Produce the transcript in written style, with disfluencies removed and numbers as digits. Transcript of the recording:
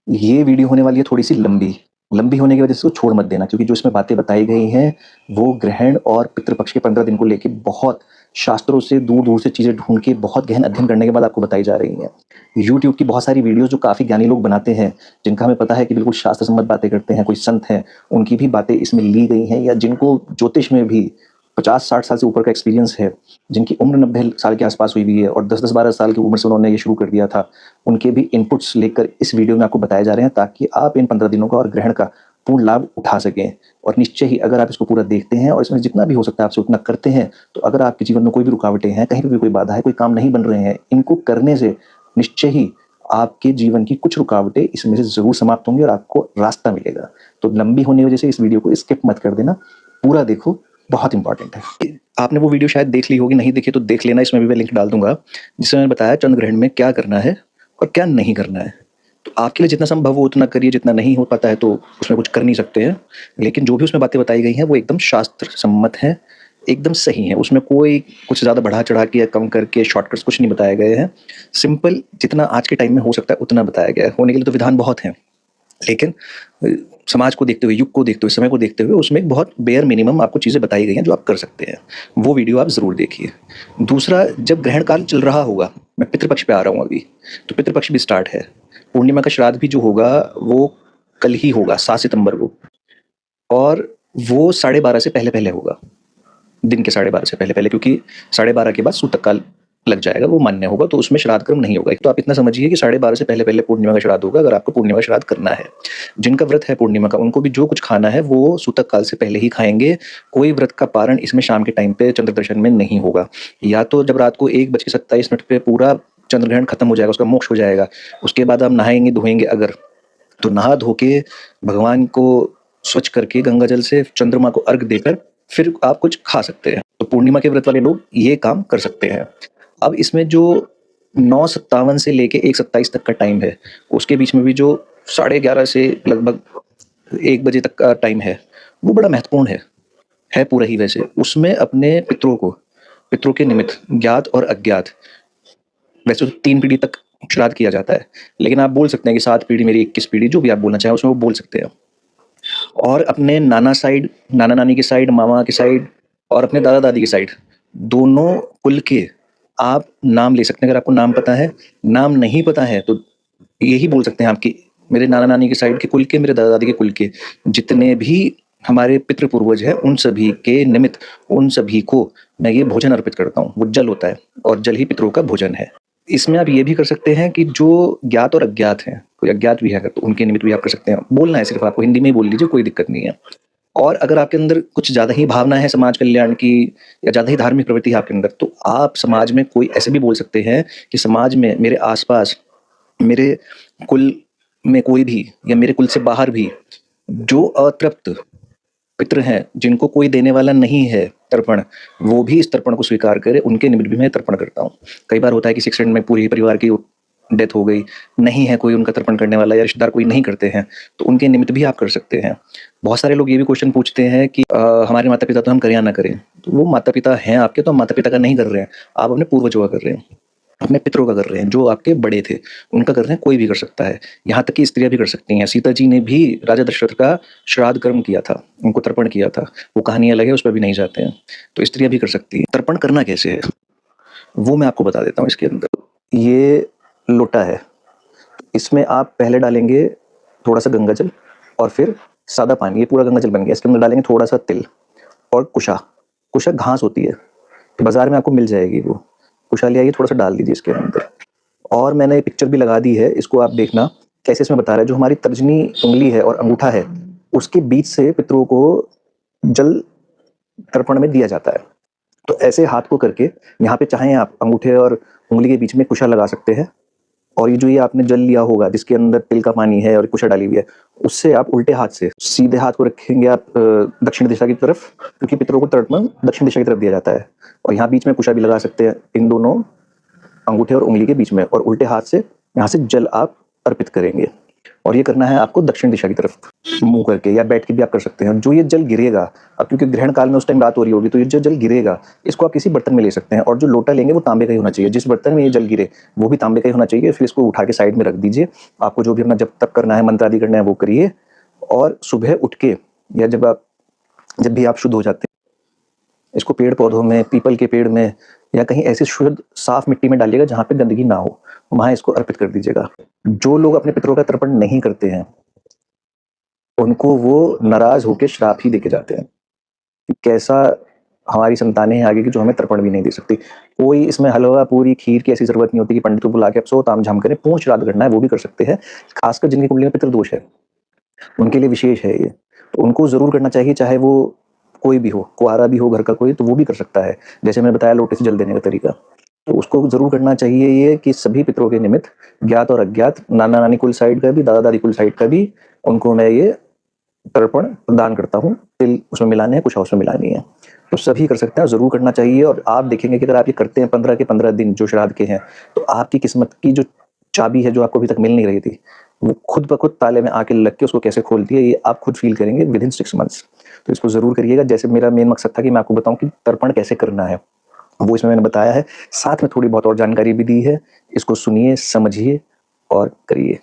ये वीडियो होने वाली है थोड़ी-सी लंबी। लंबी होने की वजह से उसको छोड़ मत देना, क्योंकि जो इसमें बातें बताई गई हैं, वो ग्रहण और पितृपक्ष के 15 दिन को लेके बहुत शास्त्रों से दूर-दूर से चीज़ें ढूँढ के बहुत गहन अध्ययन करने के बाद आपको बताई जा रही हैं। यूट्यूब की बहुत सारी वीडियोज़ जो काफ़ी ज्ञानी लोग बनाते हैं, जिनका हमें पता है कि बिल्कुल शास्त्र सम्मत बातें करते हैं, कोई संत हैं, उनकी भी बातें इसमें ली गई हैं, या जिनको ज्योतिष में भी 50-60 साल से ऊपर का एक्सपीरियंस है, जिनकी उम्र 90 साल के आस-पास हुई हुई है और 10-10, 12 साल की उम्र से उन्होंने ये शुरू कर दिया था, उनके भी इनपुट्स लेकर इस वीडियो में आपको बताए जा रहे हैं, ताकि आप इन 15 दिनों का और ग्रहण का पूर्ण लाभ उठा सकें। और निश्चय ही अगर आप इसको पूरा देखते हैं और इसमें जितना भी हो सकता है आपसे उतना करते हैं, तो अगर आपके जीवन में कोई भी रुकावटें हैं, कहीं पे भी कोई बाधा है, कोई काम नहीं बन रहे हैं, इनको करने से निश्चय ही आपके जीवन की कुछ रुकावटें इसमें से ज़रूर समाप्त होंगी और आपको रास्ता मिलेगा। तो लंबी होने की वजह से इस वीडियो को स्किप मत कर देना, पूरा देखो, बहुत इंपॉर्टेंट है। आपने वो वीडियो शायद देख ली होगी, नहीं देखी तो देख लेना, इसमें भी मैं लिंक डाल दूँगा, जिसमें मैंने बताया चंद्र ग्रहण में क्या करना है और क्या नहीं करना है। तो आपके लिए जितना संभव हो उतना करिए, जितना नहीं हो पाता है तो उसमें कुछ कर नहीं सकते हैं। लेकिन जो भी उसमें बातें बताई गई हैं वो एकदम शास्त्र सम्मत हैं, एकदम सही हैं। उसमें कोई कुछ ज़्यादा बढ़ा-चढ़ा के या कम करके शॉर्टकट्स कुछ नहीं बताए गए हैं। सिंपल जितना आज के टाइम में हो सकता है उतना बताया गया है। होने के लिए तो विधान बहुत हैं, लेकिन समाज को देखते हुए, युग को देखते हुए, समय को देखते हुए उसमें एक बहुत बेयर मिनिमम आपको चीज़ें बताई गई हैं जो आप कर सकते हैं। वो वीडियो आप ज़रूर देखिए। दूसरा, जब ग्रहण काल चल रहा होगा, मैं पितृपक्ष पे आ रहा हूँ अभी, तो पितृपक्ष भी स्टार्ट है। पूर्णिमा का श्राद्ध भी जो होगा वो कल ही होगा, 7 सितंबर को, और वो 12:30 से पहले-पहले होगा। दिन के 12:30 से पहले-पहले, क्योंकि 12:30 के बाद सूतक काल लग जाएगा, वो मान्य होगा, तो उसमें श्राद्ध कर्म नहीं होगा। एक तो आप इतना समझिए कि 12:30 से पहले-पहले पूर्णिमा का श्राद्ध होगा, अगर आपको पूर्णिमा का श्राद्ध करना है। जिनका व्रत है पूर्णिमा का, उनको भी जो कुछ खाना है वो सूतक काल से पहले ही खाएँगे। कोई व्रत का पारण इसमें शाम के टाइम पे चंद्र दर्शन में नहीं होगा। या तो जब रात को 1:27 पे पूरा चंद्र ग्रहण खत्म हो जाएगा, उसका मोक्ष हो जाएगा, उसके बाद आप नहाएँगे, धोएँगे अगर, तो नहा धो के भगवान को स्वच्छ करके गंगा जल से चंद्रमा को अर्घ देकर फिर आप कुछ खा सकते हैं। तो पूर्णिमा के व्रत वाले लोग ये काम कर सकते हैं। अब इसमें जो 9:57 से लेके 1:27 तक का टाइम है, उसके बीच में भी जो 11:30 से लगभग 1 बजे तक का टाइम है, वो बड़ा महत्वपूर्ण है पूरा ही वैसे। उसमें अपने पितरों के निमित्त ज्ञात और अज्ञात, वैसे तो 3 पीढ़ी तक श्राद्ध किया जाता है, लेकिन आप बोल सकते हैं कि 7 पीढ़ी मेरी 21 पीढ़ी, जो भी आप बोलना चाहें उसमें वो बोल सकते हैं। और अपने नाना साइड, नाना-नानी की साइड, मामा की साइड और अपने दादा-दादी की साइड, दोनों कुल के आप नाम ले सकते हैं। अगर आपको नाम पता है, नाम नहीं पता है तो यही बोल सकते हैं आप कि मेरे नाना-नानी की साइड के कुल के, मेरे दादा-दादी के कुल के जितने भी हमारे पितृ पूर्वज हैं, उन सभी के निमित्त, उन सभी को मैं ये भोजन अर्पित करता हूँ। वो जल होता है और जल ही पितरों का भोजन है। इसमें आप ये भी कर सकते हैं कि जो ज्ञात और अज्ञात हैं, कोई अज्ञात भी है अगर, तो उनके निमित्त भी आप कर सकते हैं। बोलना है सिर्फ़ आपको, हिंदी में ही बोल लीजिए, कोई दिक्कत नहीं है। और अगर आपके अंदर कुछ ज़्यादा ही भावना है समाज कल्याण की, या ज़्यादा ही धार्मिक प्रवृत्ति है आपके अंदर, तो आप समाज में कोई ऐसे भी बोल सकते हैं कि समाज में, मेरे आस-पास, मेरे कुल में कोई भी या मेरे कुल से बाहर भी जो अतृप्त पितृ हैं, जिनको कोई देने वाला नहीं है तर्पण, वो भी इस तर्पण को स्वीकार करें, उनके निमित्त भी मैं तर्पण करता हूँ। कई बार होता है किसी एक्सीडेंट में पूरे परिवार की डेथ हो गई, नहीं है कोई उनका तर्पण करने वाला, या रिश्तेदार कोई नहीं करते हैं, तो उनके निमित्त भी आप कर सकते हैं। बहुत सारे लोग ये भी क्वेश्चन पूछते हैं कि हमारे माता-पिता तो हम करें या ना करें, तो वो माता-पिता हैं आपके, तो माता-पिता का नहीं कर रहे हैं, आप अपने पूर्वजों का कर रहे हैं, अपने पितरों का कर रहे हैं, जो आपके बड़े थे, उनका कर रहे हैं। कोई भी कर सकता है, यहाँ तक कि स्त्रियाँ भी कर सकती हैं। सीता जी ने भी राजा दशरथ का श्राद्ध कर्म किया था, उनको तर्पण किया था। वो कहानी अलग है, उस पर भी नहीं जाते हैं। तो स्त्रियाँ भी कर सकती हैं। तर्पण करना कैसे है, वो मैं आपको बता देता हूँ इसके अंदर। ये लोटा है, इसमें आप पहले डालेंगे थोड़ा-सा गंगा जल और फिर सादा पानी, ये पूरा गंगा जल बन गया। इसके अंदर डालेंगे थोड़ा-सा तिल और कुशा। कुशा घास होती है, बाज़ार में आपको मिल जाएगी वो। कुशा ले आइए, थोड़ा-सा डाल दीजिए इसके अंदर। और मैंने पिक्चर भी लगा दी है, इसको आप देखना कैसे इसमें बता रहा है। जो हमारी तर्जनी उंगली है और अंगूठा है, उसके बीच से पितरों को जल तर्पण में दिया जाता है। तो ऐसे हाथ को करके यहाँ पे चाहें आप अंगूठे और उंगली के बीच में कुशा लगा सकते हैं, और ये आपने जल लिया होगा जिसके अंदर तिल का पानी है और कुशा डाली हुई है, उससे आप उल्टे हाथ से, सीधे हाथ को रखेंगे आप दक्षिण दिशा की तरफ, क्योंकि पितरों को तर्पण दक्षिण दिशा की तरफ दिया जाता है। और यहाँ बीच में कुशा भी लगा सकते हैं, इन दोनों अंगूठे और उंगली के बीच में, और उल्टे हाथ से यहाँ से जल आप अर्पित करेंगे। और ये करना है आपको दक्षिण दिशा की तरफ मुंह करके, या बैठ के भी आप कर सकते हैं। जो ये जल गिरेगा, अब क्योंकि ग्रहण काल में उस टाइम रात हो रही होगी, तो ये जो जल गिरेगा इसको आप किसी बर्तन में ले सकते हैं, और जो लोटा लेंगे वो तांबे का ही होना चाहिए। जिस बर्तन में ये जल गिरे वो भी तांबे का ही होना चाहिए। फिर इसको उठा के साइड में रख दीजिए। आपको जो भी अपना जब तक करना है, मंत्र आदि करना है, वो करिए। और सुबह उठ के, या जब भी आप शुद्ध हो जाते हैं, इसको पेड़ पौधों में, पीपल के पेड़ में, या कहीं ऐसी शुद्ध साफ मिट्टी में डालिएगा जहाँ पे गंदगी ना हो, वहां इसको अर्पित कर दीजिएगा। जो लोग अपने पितरों का तर्पण नहीं करते हैं उनको वो नाराज होकर श्राप ही देके जाते हैं कि कैसा हमारी संतानें हैं आगे की जो हमें तर्पण भी नहीं दे सकती। कोई इसमें हलवा पूरी खीर की ऐसी जरूरत नहीं होती कि पंडित को बुला के आप सो ताम झाम करें। पूर्ण श्राद्ध करना है वो भी कर सकते हैं। खासकर जिनकी कुंडली में पितृदोष है उनके लिए विशेष है ये, तो उनको जरूर करना चाहिए। चाहे वो कोई भी हो, कुआरा भी हो घर का कोई, तो वो भी कर सकता है। जैसे मैंने बताया लोटे से जल देने का तरीका, तो उसको जरूर करना चाहिए। ये कि सभी पितरों के निमित्त, ज्ञात और अज्ञात, नाना नानी कुल साइड का भी, दादा दादी कुल साइड का भी, उनको मैं ये तर्पण प्रदान करता हूँ। तिल उसमें मिलाने हैं, कुछ और उसमें मिलानी है, तो सभी कर सकते हैं, जरूर करना चाहिए। और आप देखेंगे कि अगर आप ये करते हैं 15 के 15 दिन जो श्राद्ध के हैं, तो आपकी किस्मत की जो चाबी है जो आपको अभी तक मिल नहीं रही थी, वो खुद ब खुद ताले में आके लग के उसको कैसे खोलती है, ये आप खुद फील करेंगे विद इन 6 मंथ्स। तो इसको जरूर करिएगा। जैसे मेरा मेन मकसद था कि मैं आपको बताऊं कि तर्पण कैसे करना है, वो इसमें मैंने बताया है। साथ में थोड़ी बहुत और जानकारी भी दी है। इसको सुनिए, समझिए और करिए।